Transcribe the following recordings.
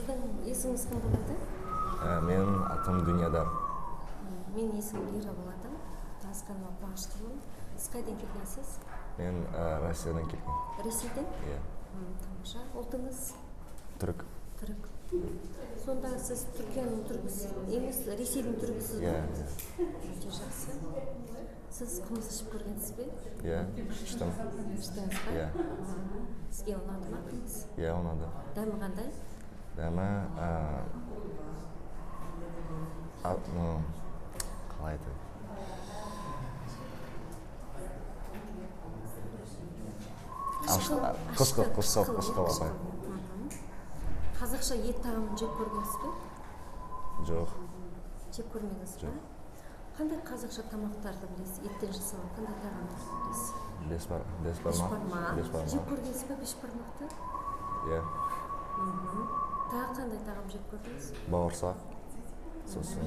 Сіздің есіміңіз кім болады? Менің атым Дүниядар. Менің есімім Лира болады. Танысқаныма қуаныштымын. Сіз қайдан келгенсіз? Мен Россиядан келген. Ресейден? Иә. Тамаша. Ұлтыңыз? Түрік. Түрік. Сонда сіз Түркияның түркісіз емес, Ресейдің түркісіз Иә. Өте жақсы. Сіз қымыз ішіп көргенсіз бе? Иә, іштім. Іштіңіз ба? Иә. Сізге ұнады ма қымыз? Иә, ұнады. Дәмі қандай? Дәмі қалай айтады? Қышқыл. Қазақша ет тағамын жеп көргенсіз бе? Жоқ. Жеп көрмедіңіз бе? Қандай қазақша тамақтарды білесіз? Еттен жасалған қандай тағамдарды білесіз? Бешбармақ. Жеп көргенсіз бе бешбармақты? Иә. Тағы қандай тағам жеп көрдіңіз? Бауырсақ. Сосын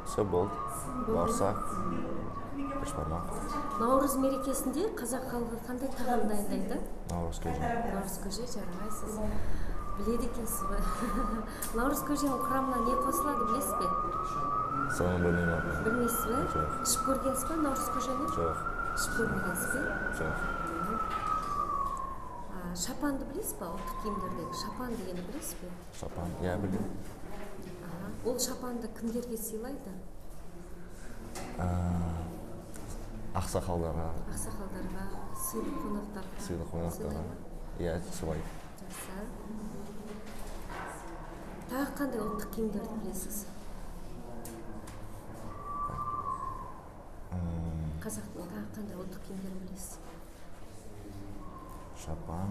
все болды. Бауырсақ. Бешбармақ. Наурыз мерекесінде қазақ халқы қандай тағам дайындайды? Наурыз көже. Наурыз көже, жарайсыз. Біледі екенсіз бе? Наурыз көженің құрамына не қосылады, білесіз бе? Соны білмеймін. Білмейсіз бе? Жоқ. Ішіп көргенсіз бе наурыз көжені? Жоқ. Ішіп көрмегенсіз бе? Жоқ. Шапанды білесіз бе? Ұлттық киімдердегі шапан дегенді білесіз бе? Шапан. Иә, білемін. Ол шапанды кімдерге сыйлайды? Ақсақалдарға. Ақсақалдарға, сыйлы қонақтарға. Сыйлы қонақтарға. Иә, сыйлайды. Жақсы. Тағы қандай ұлттық киімдерді білесіз? Қазақтың тағы қандай ұлттық киімдерін білесіз? Шапан.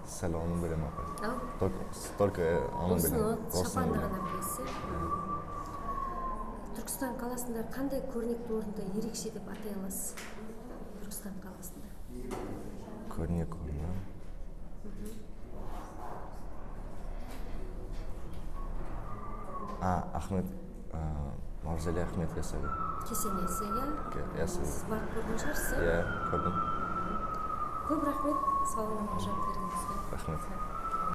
Сәл оны білемін апай. Только оны білемін. Шапанды ғана білесіз. Түркістан қаласында қандай көрнекті орынды ерекше деп атай аласыз? Түркістан қаласында. Көрнек орны. Ахмет, Мавзолей Ахмет Яссауи. Кесенесі, иә? Яссауи. Сіз барып көрген шығарсыз? Иә, көрдім. Көп рахмет, сауалыма жауап бердіңіз. Рахмет.